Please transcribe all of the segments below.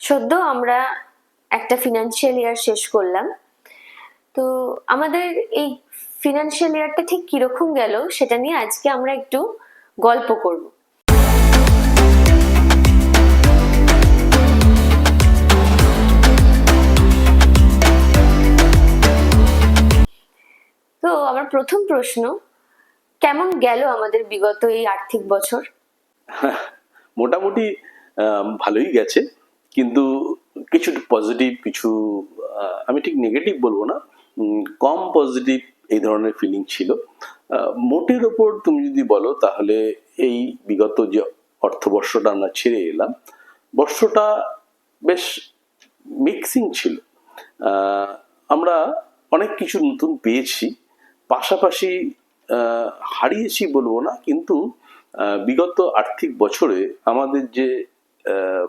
সদ্য আমরা একটা ফিনান্সিয়াল ইয়ার শেষ করলাম। তো আমাদের এই ফিনান্সিয়াল ইয়ারটা ঠিক কিরকম গেল সেটা নিয়ে আজকে আমরা একটু গল্প করব। তো আমার প্রথম প্রশ্ন, কেমন গেল আমাদের বিগত এই আর্থিক বছর? মোটামুটি ভালোই গেছে, কিন্তু কিছু পজিটিভ, কিছু আমি ঠিক নেগেটিভ বলবো না, কম পজিটিভ এই ধরনের ফিলিং ছিল। মোটের ওপর তুমি যদি বলো তাহলে এই বিগত যে অর্থবর্ষটা আমরা ছেড়ে এলাম, বর্ষটা বেশ মিক্সিং ছিল। আমরা অনেক কিছু নতুন পেয়েছি, পাশাপাশি হারিয়েছি বলবো না, কিন্তু বিগত আর্থিক বছরে আমাদের যে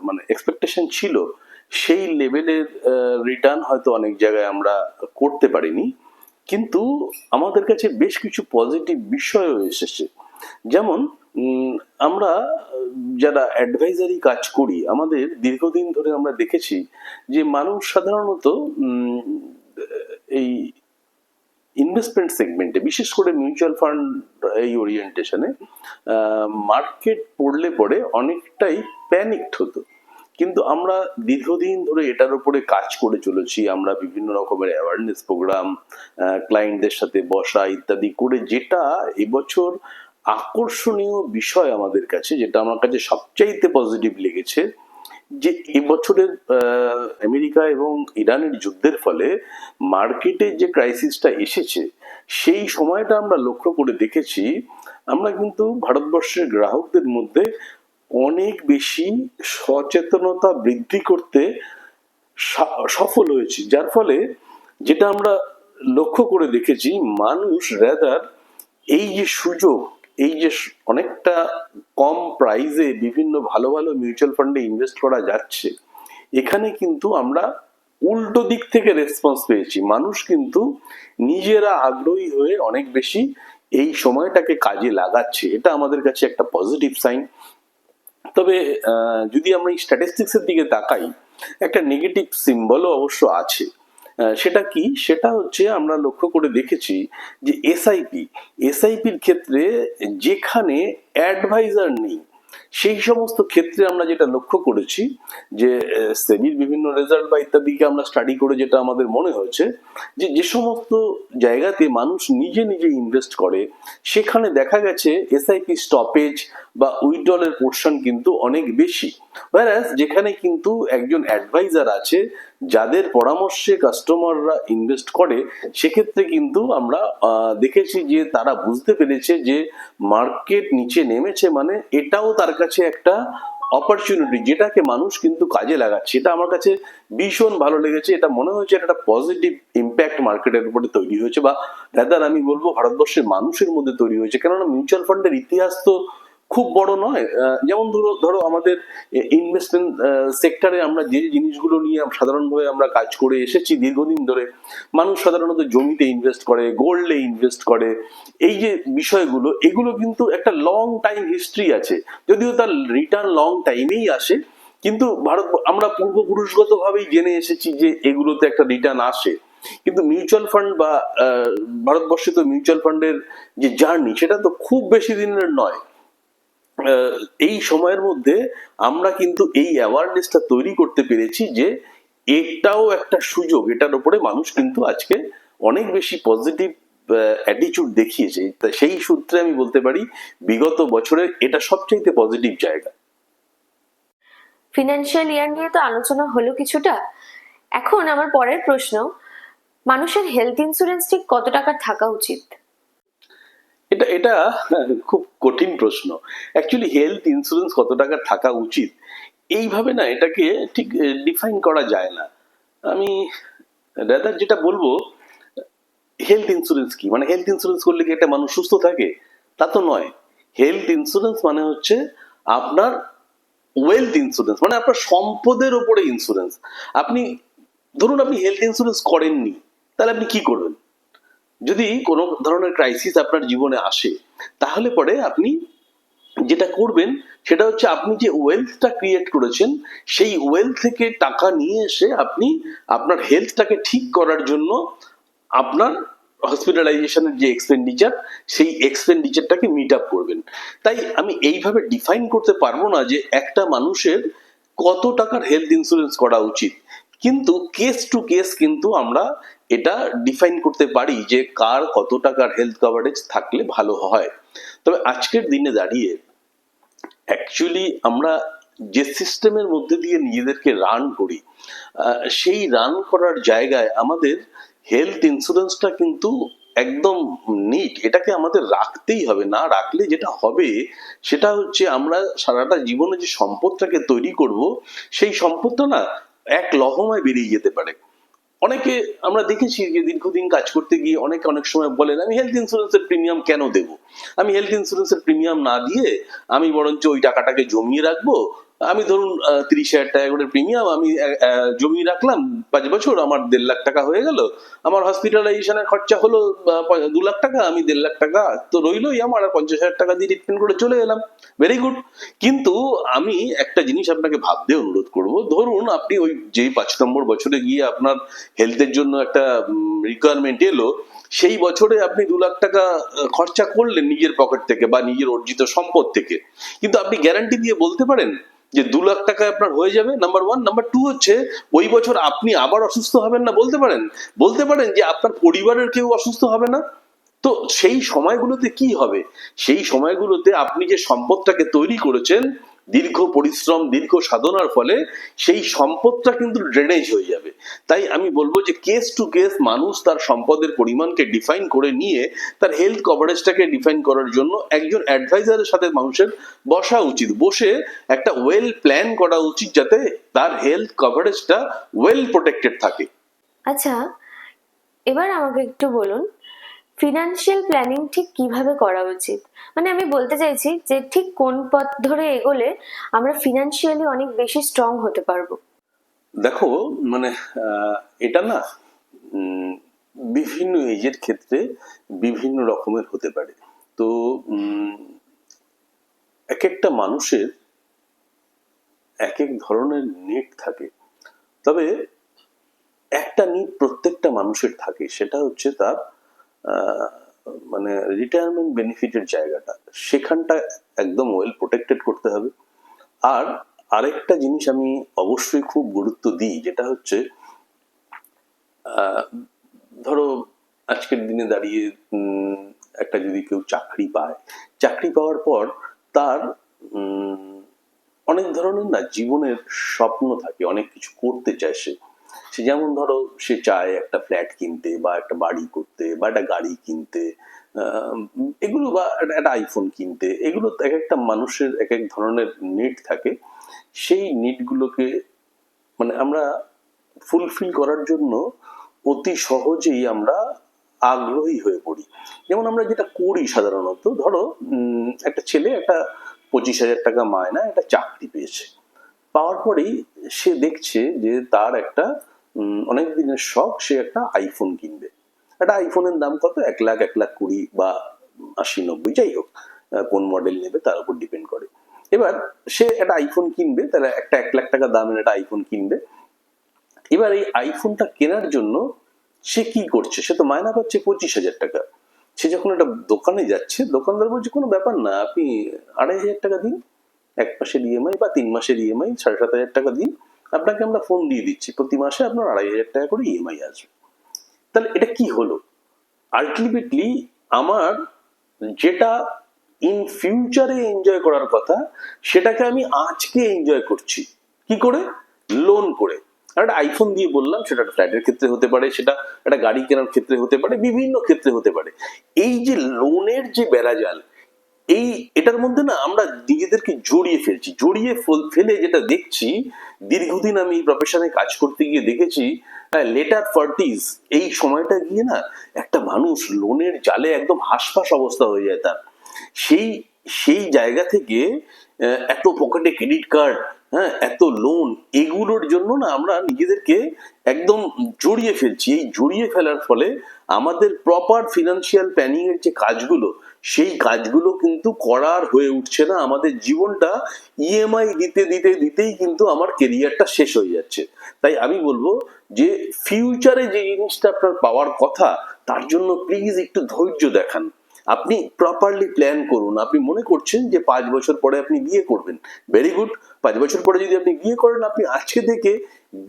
মানে এক্সপেকটেশন ছিল সেই লেভেলের রিটার্ন হয়তো অনেক জায়গায় আমরা করতে পারিনি, কিন্তু আমাদের কাছে বেশ কিছু পজিটিভ বিষয়ও এসেছে। যেমন আমরা যারা অ্যাডভাইজারি কাজ করি, আমাদের দীর্ঘদিন ধরে আমরা দেখেছি যে মানুষ সাধারণত এই ইনভেস্টমেন্ট সেগমেন্টে, বিশেষ করে মিউচুয়াল ফান্ড এই ওরিয়েন্টেশনে মার্কেট পড়লে পরে অনেকটাই প্যানিকড হতো। কিন্তু আমরা দীর্ঘদিন ধরে এটার উপরে কাজ করে চলেছি। আমরা বিভিন্ন রকমের অ্যাওয়ারনেস প্রোগ্রাম, ক্লায়েন্টদের সাথে বসা ইত্যাদি করে, যেটা এবছর আকর্ষণীয় বিষয় আমাদের কাছে, যেটা আমার কাছে সবচাইতে পজিটিভ লেগেছে, যে এবছরের আমেরিকা এবং ইরানের যুদ্ধের ফলে মার্কেটে যে ক্রাইসিসটা এসেছে, সেই সময়টা আমরা লক্ষ্য করে দেখেছি আমরা কিন্তু ভারতবর্ষের গ্রাহকদের মধ্যে অনেক বেশি সচেতনতা বৃদ্ধি করতে সফল হয়েছি। যার ফলে যেটা আমরা লক্ষ্য করে দেখেছি, মানুষ রেদার এই যে সুযোগ, এই যে অনেকটা কম প্রাইসে বিভিন্ন ভালো ভালো মিউচুয়াল ফান্ডে ইনভেস্ট করা যাচ্ছে, এখানে কিন্তু আমরা উল্টো দিক থেকে রেসপন্স পেয়েছি। মানুষ কিন্তু নিজেরা আগ্রহী হয়ে অনেক বেশি এই সময়টাকে কাজে লাগাচ্ছে। এটা আমাদের কাছে একটা পজিটিভ সাইন। তবে যদি আমরা এই স্ট্যাটিস্টিক্সের দিকে তাকাই, একটা নেগেটিভ সিম্বলও অবশ্য আছে। সেটা কি? সেটা হচ্ছে আমরা লক্ষ্য করে দেখেছি যে এসআইপির ক্ষেত্রে যেখানে অ্যাডভাইজার নেই, সেই সমস্ত ক্ষেত্রে আমরা যেটা লক্ষ্য করেছি যে সেবির বিভিন্ন রেজাল্ট বা ইত্যাদিকে আমরা স্টাডি করে যেটা আমাদের মনে হয়েছে যে যে সমস্ত জায়গাতে মানুষ নিজে নিজে ইনভেস্ট করে, সেখানে দেখা গেছে এসআইপি স্টপেজ বা উইথড্রলের পোর্শন কিন্তু অনেক বেশি। whereas যেখানে কিন্তু একজন অ্যাডভাইজার আছে, যাদের পরামর্শে কাস্টমাররা ইনভেস্ট করে, সেক্ষেত্রে কিন্তু আমরা দেখেছি যে তারা বুঝতে পেরেছে যে মার্কেট নিচে নেমেছে, মানে এটাও তার কাছে একটা অপরচুনিটি, যেটাকে মানুষ কিন্তু কাজে লাগাচ্ছে। এটা আমার কাছে ভীষণ ভালো লেগেছে। এটা মনে হয়েছে একটা পজিটিভ ইম্প্যাক্ট মার্কেটের উপরে তৈরি হয়েছে, বা রাদার আমি বলবো ভারতবর্ষের মানুষের মধ্যে তৈরি হয়েছে। কেননা মিউচুয়াল ফান্ডের ইতিহাস তো খুব বড় নয়। যেমন ধরো আমাদের ইনভেস্টমেন্ট সেক্টরে আমরা যে জিনিসগুলো নিয়ে সাধারণভাবে আমরা কাজ করে এসেছি দীর্ঘদিন ধরে, মানুষ সাধারণত জমিতে ইনভেস্ট করে, গোল্ডে ইনভেস্ট করে, এই যে বিষয়গুলো, এগুলো কিন্তু একটা লং টাইম হিস্ট্রি আছে। যদিও তার রিটার্ন লং টাইমেই আসে, কিন্তু আমরা পূর্বপুরুষগত ভাবেই জেনে এসেছি যে এগুলোতে একটা রিটার্ন আসে। কিন্তু মিউচুয়াল ফান্ড বা ভারতবর্ষে তো মিউচুয়াল ফান্ডের যে জার্নি, সেটা তো খুব বেশি দিনের নয়। এই সময়ের মধ্যে আমরা কিন্তু এই অ্যাওয়ারনেসটা তৈরি করতে পেরেছি যে এটাও একটা সুযোগ, এটার উপরে মানুষ কিন্তু আজকে অনেক বেশি পজিটিভ অ্যাটিটিউড দেখিয়েছে। সেই সূত্রে আমি বলতে পারি বিগত বছরে এটা সবচেয়ে পজিটিভ জায়গা। ফিনান্সিয়াল ইয়ার নিয়ে তো আলোচনা হলো কিছুটা। এখন আমার পরের প্রশ্ন, মানুষের হেলথ ইন্স্যুরেন্স ঠিক কত টাকা থাকা উচিত? এটা খুব কঠিন প্রশ্ন। অ্যাকচুয়ালি হেলথ ইন্স্যুরেন্স কত টাকা থাকা উচিত, এইভাবে না এটাকে ঠিক ডিফাইন করা যায় না। আমি রাদার যেটা বলবো, হেলথ ইন্স্যুরেন্স কি, মানে হেলথ ইন্স্যুরেন্স করলে কি একটা মানুষ সুস্থ থাকে? তা তো নয়। হেলথ ইন্স্যুরেন্স মানে হচ্ছে আপনার ওয়েলথ ইন্স্যুরেন্স, মানে আপনার সম্পদের উপরে ইন্স্যুরেন্স। আপনি ধরুন আপনি হেলথ ইন্স্যুরেন্স করেননি, তাহলে আপনি কি করবেন? যদি কোনো ধরনের ক্রাইসিস আপনার জীবনে আসে, তাহলে পরে আপনি যেটা করবেন সেটা হচ্ছে আপনি যে ওয়েলথটা ক্রিয়েট করেছেন সেই ওয়েলথ থেকে টাকা নিয়ে এসে আপনি আপনার হেলথটাকে ঠিক করার জন্য আপনার হসপিটালাইজেশনের যে এক্সপেন্ডিচার সেই এক্সপেন্ডিচারটাকে মিট আপ করবেন। তাই আমি এইভাবে ডিফাইন করতে পারবো না যে একটা মানুষের কত টাকার হেলথ ইন্স্যুরেন্স করা উচিত, কিন্তু কেস টু কেস কিন্তু আমরা এটা ডিফাইন করতে পারি যে কার কত টাকার হেলথ কভারেজ থাকলে ভালো হয়। তবে আজকের দিনে দাঁড়িয়ে অ্যাকচুয়ালি আমরা যে সিস্টেমের মধ্যে দিয়ে নিজেদেরকে রান করি, সেই রান করার জায়গায় আমাদের হেলথ ইন্স্যুরেন্সটা কিন্তু একদম নিট, এটাকে আমাদের রাখতেই হবে। না রাখলে যেটা হবে সেটা হচ্ছে আমরা সারাটা জীবনে যে সম্পদটাকে তৈরি করব সেই সম্পদটা না এক লহমায় বেরিয়ে যেতে পারে। অনেকে আমরা দেখেছি যে দীর্ঘদিন কাজ করতে গিয়ে অনেকে অনেক সময় বলেন আমি হেলথ ইন্স্যুরেন্সের প্রিমিয়াম কেন দেবো, আমি হেলথ ইন্স্যুরেন্সের প্রিমিয়াম না দিয়ে আমি বরঞ্চ ওই টাকাটাকে জমিয়ে রাখবো। আমি ধরুন 30,000 টাকা করে প্রিমিয়াম আমি জমিয়ে রাখলাম 5 বছর, আমার 1.5 লাখ টাকা হয়ে গেল, আমার হসপিটালাইজেশনের খরচা হলো 2 লাখ টাকা, আমি 1.5 লাখ টাকা তো রইলই আমার, আর 50,000 টাকা দিয়ে ট্রিটমেন্ট করে চলে এলাম, ভেরি গুড। কিন্তু আমি একটা জিনিস আপনাকে ভাবতে অনুরোধ করব, ধরুন আপনি ওই যেই 5 নম্বর বছরে গিয়ে আপনার হেলথের জন্য একটা রিকোয়ারমেন্ট এলো, সেই বছরে আপনি 2 লাখ টাকা খরচা করলেন নিজের পকেট থেকে বা নিজের অর্জিত সম্পদ থেকে, কিন্তু আপনি গ্যারান্টি দিয়ে বলতে পারেন যে 2 লাখ টাকায় আপনার হয়ে যাবে? Number one. নাম্বার টু হচ্ছে ওই বছর আপনি আবার অসুস্থ হবেন না? বলতে পারেন? বলতে পারেন যে আপনার পরিবারের কেউ অসুস্থ হবে না? তো সেই সময়গুলোতে কি হবে? সেই সময়গুলোতে আপনি যে সম্পদটাকে তৈরি করেছেন দীর্ঘ পরিশ্রম দীর্ঘ সাধনার ফলে, সেই সম্পদটা কিন্তু ড্রেনেজ হয়ে যাবে। তাই আমি বলবো যে কেস টু কেস মানুষ তার সম্পদের পরিমাণকে ডিফাইন করে নিয়ে তার হেলথ কভারেজটাকে ডিফাইন করার জন্য একজন অ্যাডভাইজারের সাথে মানুষের বসা উচিত, বসে একটা ওয়েল প্ল্যান করা উচিত যাতে তার হেলথ কভারেজটা ওয়েল প্রোটেক্টেড থাকে। আচ্ছা, এবার আমাকে একটু বলুন, ফিনান্সিয়াল প্ল্যানিং ঠিক কিভাবে করা উচিত? মানে আমি বলতে চাইছি যে ঠিক কোন পথ ধরে এগোলে আমরা ফিনান্সিয়ালি অনেক বেশি স্ট্রং হতে পারবো। দেখো, মানে এটা না বিভিন্ন এজের ক্ষেত্রে বিভিন্ন রকমের হতে পারে। তো এক একটা মানুষের এক এক ধরনের নিড থাকে। তবে একটা নিড প্রত্যেকটা মানুষের থাকে, সেটা হচ্ছে তার মানে রিটায়ারমেন্ট বেনিফিটের জায়গাটা, সেখানটা একদম ওয়েল প্রোটেক্টেড করতে হবে। আর আরেকটা জিনিস আমি অবশ্যই খুব গুরুত্ব দিই, যেটা হচ্ছে ধরো আজকের দিনে দাঁড়িয়ে একটা যদি কেউ চাকরি পায়, চাকরি পাওয়ার পর তার অনেক ধরনের না জীবনের স্বপ্ন থাকে, অনেক কিছু করতে চায় সে। সে যেমন ধরো সে চায় একটা ফ্ল্যাট কিনতে বা একটা বাড়ি করতে বা একটা গাড়ি কিনতে, এগুলো বা একটা আইফোন কিনতে, এগুলো এক একটা মানুষের এক এক ধরনের নিড থাকে। সেই নিডগুলোকে মানে আমরা ফুলফিল করার জন্য অতি সহজেই আমরা আগ্রহী হয়ে পড়ি। যেমন আমরা যেটা করি সাধারণত, ধরো একটা ছেলে একটা 25,000 টাকা মায়না একটা চাকরি পেয়েছে, পাওয়ার পরেই সে দেখছে যে তার একটা অনেক দিনের শখ, সে একটা আইফোন কিনবে। একটা আইফোনের দাম কত? 1 লাখ 1,20,000 বা 80-90, যাই হোক কোন মডেল নেবে তার উপর ডিপেন্ড করে। এবার সে একটা আইফোন কিনবে, তাহলে একটা 1 লাখ টাকা দামের একটা আইফোন কিনবে। এবার এই আইফোনটা কেনার জন্য সে কি করছে? সে তো মায়না পাচ্ছে 25,000 টাকা। সে যখন একটা দোকানে যাচ্ছে, দোকানদার বলছে কোনো ব্যাপার না, আপনি 2,500 টাকা দিন, 1 মাসের ইএমআই বা 3 মাসের ইএমআই 7,500 টাকা দিন, আপনাকে আমরা ফোন দিয়ে দিচ্ছি, প্রতি মাসে আপনার 2,500 টাকা করে ইএমআই আসবে। তাহলে এটা কি হলো? আলটিমেটলি আমার যেটা ইন ফিউচারে এনজয় করার কথা, সেটাকে আমি আজকে এনজয় করছি। কি করে? লোন করে। একটা আইফোন দিয়ে বললাম, সেটা ফ্ল্যাটের ক্ষেত্রে হতে পারে, সেটা একটা গাড়ি কেনার ক্ষেত্রে হতে পারে, বিভিন্ন ক্ষেত্রে হতে পারে। এই যে লোনের যে বেড়াজাল, এটার মধ্যে না আমরা নিজেদেরকে জড়িয়ে ফেলছি। জড়িয়ে ফেলে যেটা দেখছি, দীর্ঘদিন আমি প্রফেশনে কাজ করতে গিয়ে দেখেছি, লেটার 40s এই সময়টা গিয়ে না একটা মানুষ লোনের জালে একদম হাসফাস অবস্থা হয়ে যায় তার। সেই সেই জায়গা থেকে এত পকেটে ক্রেডিট কার্ড, হ্যাঁ, এত লোন, এগুলোর জন্য না আমরা নিজেদেরকে একদম জড়িয়ে ফেলছি। এই জড়িয়ে ফেলার ফলে আমাদের প্রপার ফিনান্সিয়াল প্ল্যানিং এর যে কাজগুলো, সেই কাজগুলো কিন্তু করার হয়ে উঠছে না। আমাদের জীবনটা ইএমআই দিতে দিতে দিতেই কিন্তু আমার কেরিয়ারটা শেষ হয়ে যাচ্ছে। তাই আমি বলবো যে ফিউচারে যে জিনিসটা আপনার পাওয়ার কথা, তার জন্য প্লিজ একটু ধৈর্য দেখান। আপনি প্রপারলি প্ল্যান করুন। আপনি মনে করছেন যে 5 বছর পরে আপনি বিয়ে করবেন, ভেরি গুড। 5 বছর পরে যদি আপনি বিয়ে করেন, আপনি আজকে থেকে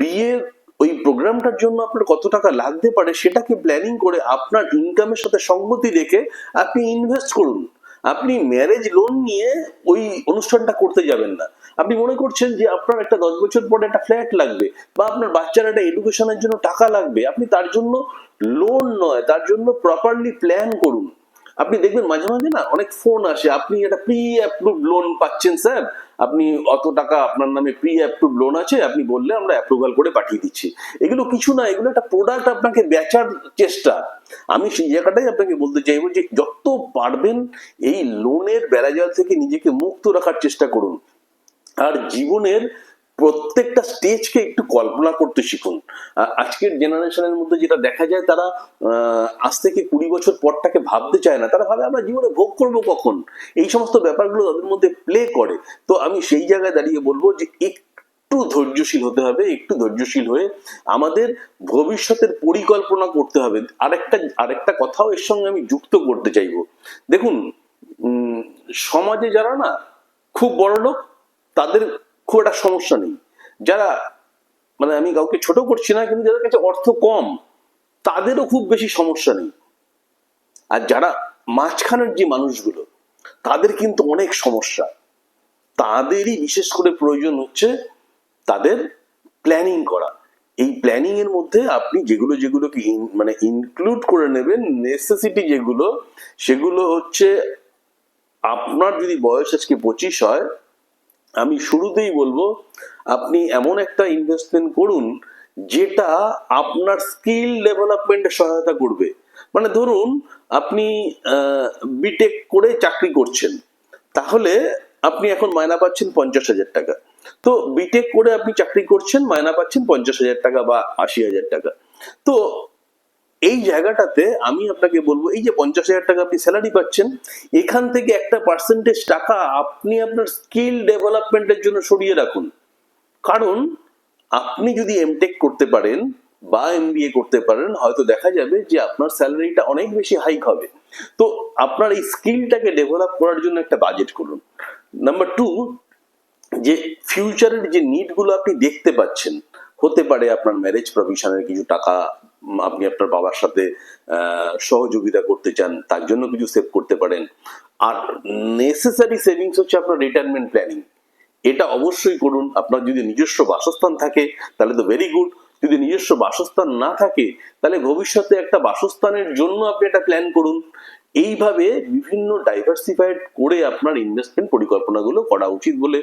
বিয়ের ওই প্রোগ্রামটার জন্য আপনার কত টাকা লাগতে পারে সেটাকে প্ল্যানিং করে আপনার ইনকামের সাথে সঙ্গতি রেখে আপনি ইনভেস্ট করুন। আপনি ম্যারেজ লোন নিয়ে ওই অনুষ্ঠানটা করতে যাবেন না। আপনি মনে করছেন যে আপনার একটা 10 বছর পরে একটা ফ্ল্যাট লাগবে, বা আপনার বাচ্চার একটা এডুকেশনের জন্য টাকা লাগবে, আপনি তার জন্য লোন নয়, তার জন্য প্রপারলি প্ল্যান করুন। আপনি দেখবেন মাঝে মাঝে না অনেক ফোন আসে, আপনি একটা প্রি অ্যাপ্রুভ লোন পাচ্ছেন স্যার, আপনি অত টাকা আপনার নামে প্রি অ্যাপ্রুভ লোন আছে, আপনি বললে আমরা অ্যাপ্রুভাল করে পাঠিয়ে দিচ্ছি। এগুলো কিছু না, এগুলো একটা প্রোডাক্ট আপনাকে বেচার চেষ্টা। আমি সেই জায়গাটাই আপনাকে বলতে চাইবো যে যত পারবেন এই লোনের বেড়াজাল থেকে নিজেকে মুক্ত রাখার চেষ্টা করুন। আর জীবনের প্রত্যেকটা স্টেজকে একটু কল্পনা করতে শিখুন। আজকের জেনারেশনের মধ্যে যেটা দেখা যায়, তারা আজ থেকে 20 বছর পরটাকে ভাবতে চায় না। তারা ভাবে আমরা জীবনে ভোগ করবো কখন, এই সমস্ত ব্যাপারগুলো তাদের মধ্যে প্লে করে। তো আমি সেই জায়গায় দাঁড়িয়ে বলবো যে একটু ধৈর্যশীল হতে হবে, একটু ধৈর্যশীল হয়ে আমাদের ভবিষ্যতের পরিকল্পনা করতে হবে। আরেকটা কথাও এর সঙ্গে আমি যুক্ত করতে চাইবো। দেখুন, সমাজে যারা না খুব বড় লোক, তাদের খুব একটা সমস্যা নেই। যারা, মানে আমি কাউকে ছোট করছি না, কিন্তু যাদের কাছে অর্থ কম, তাদেরও খুব বেশি সমস্যা নেই। আর যারা মাঝখানের যে মানুষগুলো, তাদের কিন্তু অনেক সমস্যা। তাদেরই বিশেষ করে প্রয়োজন হচ্ছে তাদের প্ল্যানিং করা। এই প্ল্যানিং এর মধ্যে আপনি যেগুলো যেগুলোকে মানে ইনক্লুড করে নেবেন, নেসেসিটি যেগুলো, সেগুলো হচ্ছে আপনার যদি বয়স আজকে 25 হয়, আমি শুরুতেই বলবো আপনি এমন একটা ইনভেস্টমেন্ট করুন যেটা আপনার স্কিল ডেভেলপমেন্টে সহায়তা করবে। মানে ধরুন আপনি বিটেক করে চাকরি করছেন, তাহলে আপনি এখন মায়না পাচ্ছেন 50,000 টাকা। তো বিটেক করে আপনি চাকরি করছেন, মায়না পাচ্ছেন 50,000 টাকা বা 80,000 টাকা। তো এই জায়গাটাতে আমি আপনাকে বলবো, এই যে 50,000 টাকা আপনি স্যালারি পাচ্ছেন, এখান থেকে একটা পার্সেন্টেজ টাকা আপনি আপনার স্কিল ডেভেলপমেন্টের জন্য সরিয়ে রাখুন। কারণ আপনি যদি এমটেক করতে পারেন বা এমবিএ করতে পারেন, হয়তো দেখা যাবে যে আপনার স্যালারিটা অনেক বেশি হাইক হবে। তো আপনার এই স্কিলটাকে ডেভেলপ করার জন্য একটা বাজেট করুন। নাম্বার 2, যে ফিউচারের যে নিড গুলো আপনি দেখতে পাচ্ছেন, হতে পারে আপনার ম্যারেজ প্রভিশনের কিছু টাকা আপনি আপনার বাবার সাথে সহযোগিতা করতে চান, তার জন্য কিছু সেভ করতে পারেন। আর নেসেসারি সেভিংস হচ্ছে আপনার রিটায়ারমেন্ট প্ল্যানিং। এটা অবশ্যই করুন। আপনার যদি নিজস্ব বাসস্থান থাকে তাহলে তো ভেরি গুড, যদি নিজস্ব বাসস্থান না থাকে তাহলে ভবিষ্যতে একটা বাসস্থানের জন্য আপনি একটা প্ল্যান করুন। এইভাবে বিভিন্ন ডাইভার্সিফাইড করে আপনার ইনভেস্টমেন্ট পরিকল্পনাগুলো করা উচিত বলে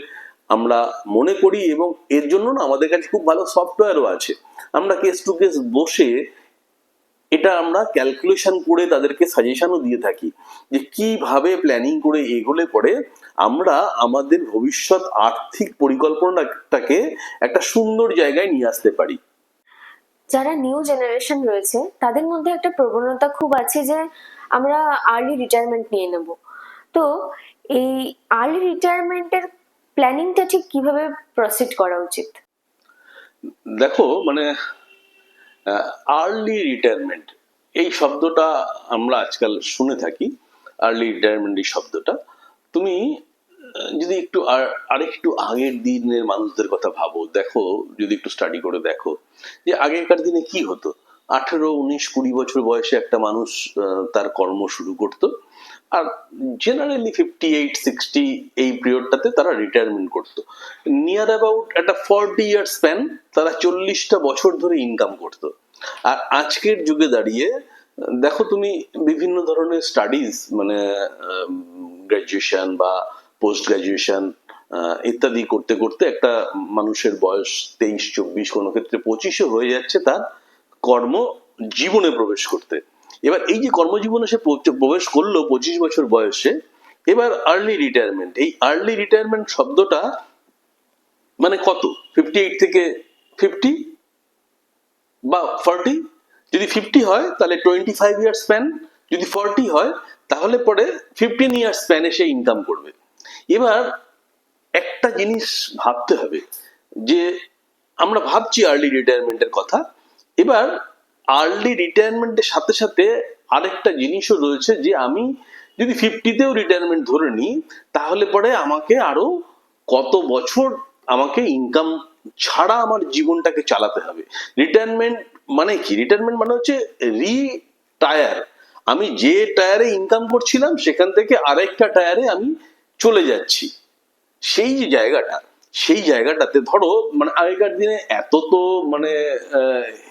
আমরা মনে করি। এবং এর জন্য না আমাদের কাছে খুব ভালো সফটওয়্যারও আছে। আমরা কেস টু কেস বসে এটা আমরা ক্যালকুলেশন করে তাদেরকে সাজেশনও দিয়ে থাকি যে কিভাবে প্ল্যানিং করে এগোলে পরে আমরা আমাদের ভবিষ্যৎ আর্থিক পরিকল্পনাটাকে একটা সুন্দর জায়গায় নিয়ে আসতে পারি। যারা নিউ জেনারেশন রয়েছে তাদের মধ্যে একটা প্রবণতা খুব আছে যে আমরা আর্লি রিটায়ারমেন্ট নিয়ে নেব। তো এই আর্লি রিটায়ারমেন্টের প্ল্যানিংটা ঠিক কিভাবে প্রসিড করা উচিত? দেখো, মানে আর্লি রিটায়ারমেন্ট এই শব্দটা আমরা আজকাল শুনে থাকি। আর্লি রিটায়ারমেন্ট এই শব্দটা, তুমি যদি একটু আরেকটু আগের দিনের মানুষদের কথা ভাবো, দেখো, যদি একটু স্টাডি করে দেখো যে আগেকার দিনে কি হতো। 18, 19, 20 বছর বয়সে একটা মানুষ তার কর্ম শুরু করতো, আর জেনারেলি 58, 60 এই পিরিয়ডটাতে তারা রিটায়ারমেন্ট করতো। নিয়ার অ্যাবাউট একটা 40 ইয়ার স্প্যান, তারা 40টা বছর ধরে ইনকাম করতো। আর আজকের যুগে দাঁড়িয়ে দেখো তুমি, বিভিন্ন ধরনের স্টাডিজ, মানে গ্রাজুয়েশন বা পোস্ট গ্রাজুয়েশন ইত্যাদি করতে করতে একটা মানুষের বয়স 23, 24, কোনো ক্ষেত্রে 25ও হয়ে যাচ্ছে তার কর্ম জীবনে প্রবেশ করতে। এবার এই যে কর্মজীবনে সে প্রবেশ করলো 25 বছর বয়সে, এবার আর্লি রিটায়ারমেন্ট, এই আর্লি রিটায়ারমেন্ট শব্দটা মানে কত, 58 থেকে 50 বা 40, যদি 50 হয় তাহলে 25 ইয়ার স্প্যান, যদি 40 হয় তাহলে পরে 15 ইয়ার্স স্প্যানে সে ইনকাম করবে। এবার একটা জিনিস ভাবতে হবে যে আমরা ভাবছি আর্লি রিটায়ারমেন্টের কথা, এবার আর্লি রিটায়ারমেন্টের সাথে সাথে আরেকটা জিনিসও রয়েছে যে আমি যদি 50তেও রিটায়ারমেন্ট ধরে নিই তাহলে পরে আমাকে আরো কত বছর আমাকে ইনকাম ছাড়া আমার জীবনটাকে চালাতে হবে। রিটায়ারমেন্ট মানে কি? রিটায়ারমেন্ট মানে হচ্ছে রিটায়ার। আমি যে টায়ারে ইনকাম করছিলাম সেখান থেকে আরেকটা টায়ারে আমি চলে যাচ্ছি। সেই যে জায়গাটা, সেই জায়গাটাতে ধরো মানে আগেকার দিনে এত তো মানে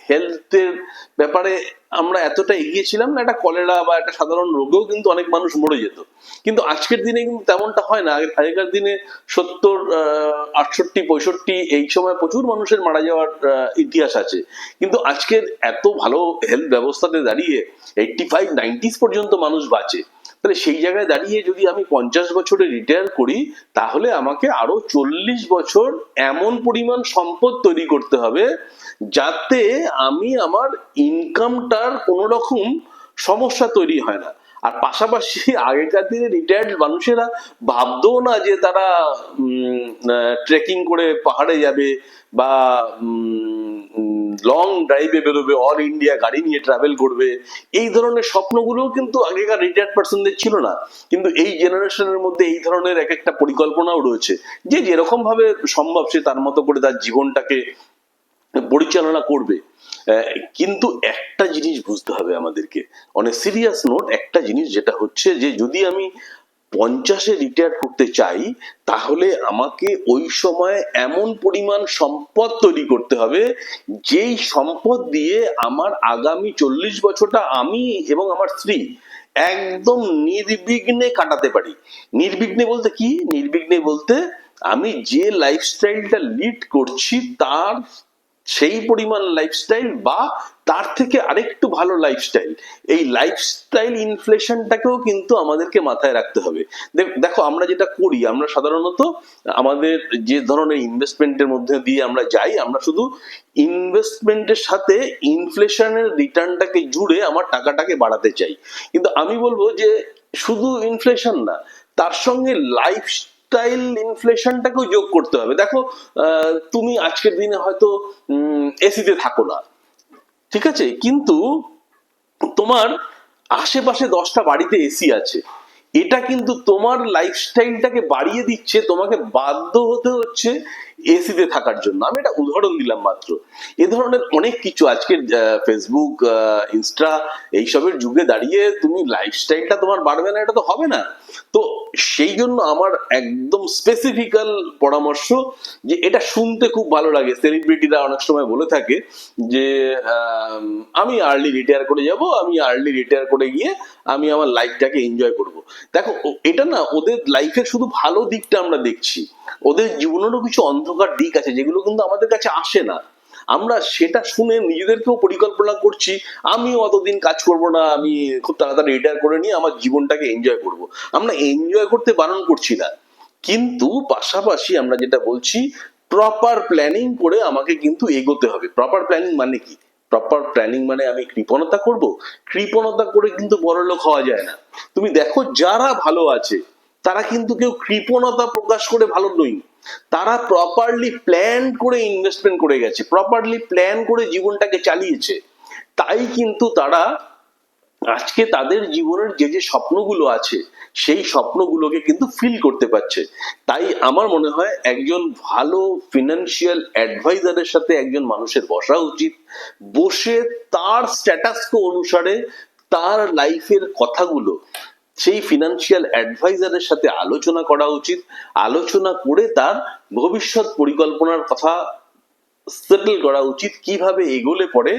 হেলথের ব্যাপারে আমরা এতটা এগিয়ে ছিলাম না, একটা কলেরা বা একটা সাধারণ রোগেও কিন্তু অনেক মানুষ মরে যেত। কিন্তু আজকের দিনে কিন্তু তেমনটা হয় না। আগেকার দিনে 70, 68, 65 এই সময় প্রচুর মানুষের মারা যাওয়ার ইতিহাস আছে। কিন্তু আজকের এত ভালো হেলথ ব্যবস্থাতে দাঁড়িয়ে 85, 90s পর্যন্ত মানুষ বাঁচে। তাহলে সেই জায়গায় দাঁড়িয়ে যদি আমি 50 বছরে রিটায়ার করি তাহলে আমাকে আরো 40 বছর এমন পরিমাণ সম্পদ তৈরি করতে হবে যাতে আমি আমার ইনকামটার কোনো রকম সমস্যা তৈরি হয় না। আর পাশাপাশি আগেকার দিনে রিটায়ার্ড মানুষেরা ভাবতো না যে তারা ট্রেকিং করে পাহাড়ে যাবে বা লং ড্রাইভে বেরোবে, অল ইন্ডিয়া গাড়ি নিয়ে ট্রাভেল করবে। এই ধরনের স্বপ্নগুলোও কিন্তু আগেকার রিটায়ার্ড পার্সনদের ছিল না। কিন্তু এই জেনারেশনের মধ্যে এই ধরনের এক একটা পরিকল্পনাও রয়েছে, যে যেরকম ভাবে সম্ভব সে তার মতো করে তার জীবনটাকে পরিচালনা করবে। কিন্তু একটা জিনিস বুঝতে হবে আমাদেরকে, অনেক সিরিয়াস নোট, একটা জিনিস যেটা হচ্ছে যে যদি আমি 50-এ রিটায়ার করতে চাই তাহলে আমাকে ওই সময় এমন পরিমাণ সম্পদ তৈরি করতে হবে যেই সম্পদ দিয়ে আমার আগামী 40 বছরটা আমি এবং আমার স্ত্রী একদম নির্বিঘ্নে কাটাতে পারি। নির্বিঘ্নে বলতে কি? নির্বিঘ্নে বলতে আমি যে লাইফস্টাইলটা লিড করছি তার সেই পরিমাণ লাইফস্টাইল বা তার থেকে আরেকটু ভালো লাইফস্টাইল। এই লাইফস্টাইল ইনফ্লেশনটাকেও কিন্তু আমাদেরকে মাথায় রাখতে হবে। দেখো আমরা যেটা করি, আমরা সাধারণত আমাদের যে ধরনের ইনভেস্টমেন্টের মধ্যে দিয়ে আমরা যাই, আমরা শুধু ইনভেস্টমেন্টের সাথে ইনফ্লেশনের রিটার্নটাকে জুড়ে আমার টাকাটাকে বাড়াতে চাই। কিন্তু আমি বলবো যে শুধু ইনফ্লেশন না, তার সঙ্গে লাইফ স্টাইল ইনফ্লেশনটাকেও যোগ করতে হবে। দেখো তুমি আজকের দিনে হয়তো এসিতে থাকো না, ঠিক আছে, কিন্তু তোমার আশেপাশে 10টা বাড়িতে এসি আছে। এটা কিন্তু তোমার লাইফস্টাইলটাকে বাড়িয়ে দিচ্ছে, তোমাকে বাধ্য হতে হচ্ছে এসিতে থাকার জন্য। আমি একটা উদাহরণ দিলাম মাত্র। এ ধরনের অনেক কিছু আজকের ফেসবুক, ইনস্টা এইসবের যুগে দাঁড়িয়ে তুমি লাইফস্টাইলটা তোমার বাড়বে না, এটা তো হবে না। তো সেই জন্য আমার একদম স্পেসিফিক্যাল পরামর্শ, যে এটা শুনতে খুব ভালো লাগে, সেলিব্রিটিরা অনেক সময় বলে থাকে যে আমি আর্লি রিটায়ার করে যাব, আমি আর্লি রিটায়ার করে গিয়ে আমি আমার লাইফটাকে এনজয় করব। দেখো এটা না, ওদের লাইফের শুধু ভালো দিকটা আমরা দেখছি, ওদের জীবনেরও কিছু অন্ধকার দিক আছে যেগুলো কিন্তু আমাদের কাছে আসে না। আমরা সেটা শুনে নিজেদেরকেও পরিকল্পনা করছি আমিও অতদিন কাজ করব না, আমি খুব তাড়াতাড়ি রিটায়ার করে নিয়ে আমার জীবনটাকে এনজয় করব। আমরা এনজয় করতে বারণ করছি না, কিন্তু পাশাপাশি আমরা যেটা বলছি প্রপার প্ল্যানিং করে আমাকে কিন্তু এগোতে হবে। প্রপার প্ল্যানিং মানে কি? প্রপার প্ল্যানিং মানে আমি কৃপণতা করব? কৃপণতা করে কিন্তু বড়লোক হওয়া যায় না। তুমি দেখো যারা ভালো আছে তারা কিন্তু কেউ কৃপণতা প্রকাশ করে ভালো নয়, তারা প্রপারলি প্ল্যান করে ইনভেস্টমেন্ট করে গেছে, প্রপারলি প্ল্যান করে জীবনটাকে চালিয়েছে। তাই কিন্তু তারা আজকে তাদের জীবনের যে যে স্বপ্নগুলো আছে সেই স্বপ্নগুলোকে কিন্তু ফিল করতে পারছে। তাই আমার মনে হয় একজন ভালো ফিনান্সিয়াল অ্যাডভাইজারের সাথে একজন মানুষের বসা উচিত, বসে তার স্ট্যাটাস অনুসারে তার লাইফের কথাগুলো সেই ফিনান্সিয়াল অ্যাডভাইজারের সাথে আলোচনা করা উচিত। আলোচনা করে তার ভবিষ্যৎ পরিকল্পনার কথা সেটেল করা উচিত, কিভাবে এগোলে পরে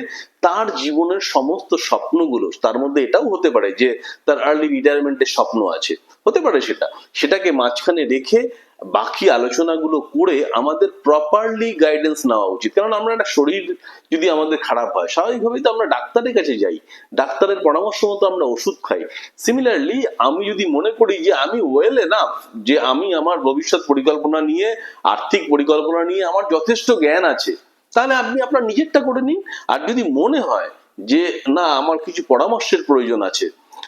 তার জীবনের সমস্ত স্বপ্নগুলো, তার মধ্যে এটাও হতে পারে যে তার আর্লি রিটায়ারমেন্টের স্বপ্ন আছে, হতে পারে সেটাকে মাঝখানে রেখে বাকি আলোচনাগুলো করে আমাদের প্রপারলি গাইডেন্স নেওয়া উচিত। কারণ আমরা একটা শরীর যদি আমাদের খারাপ হয় স্বাভাবিকভাবেই তো আমরা ডাক্তারের কাছে যাই, ডাক্তারের পরামর্শ মতো আমরা ওষুধ খাই। সিমিলারলি আমি যদি মনে করি যে আমি ওয়েল এনাফ, যে আমি আমার ভবিষ্যৎ পরিকল্পনা নিয়ে, আর্থিক পরিকল্পনা নিয়ে আমার যথেষ্ট জ্ঞান আছে, তাহলে আপনি আপনার নিজেরটা করে নিন। আর যদি মনে হয় যে না আমার কিছু পরামর্শের প্রয়োজন আছে,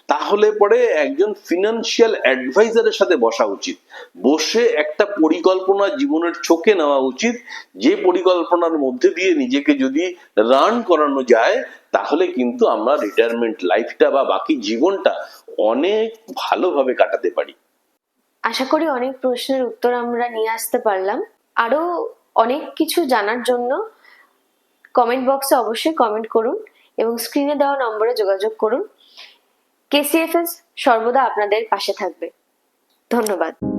তাহলে পরে একজন ফিনান্সিয়াল অ্যাডভাইজারের সাথে বসা উচিত, বসে একটা পরিকল্পনা জীবনের চোখে নেওয়া উচিত, যে পরিকল্পনার মধ্যে দিয়ে নিজেকে যদি রান করানো যায় তাহলে কিন্তু আমরা রিটায়ারমেন্ট লাইফটা বা বাকি জীবনটা অনেক ভালোভাবে কাটাতে পারি। আশা করি অনেক প্রশ্নের উত্তর আমরা নিয়ে আসতে পারলাম। আরো অনেক কিছু জানার জন্য কমেন্ট বক্সে অবশ্যই কমেন্ট করুন এবং স্ক্রিনে দেওয়া নম্বরে যোগাযোগ করুন। কেসিএফএস সর্বদা আপনাদের পাশে থাকবে। ধন্যবাদ।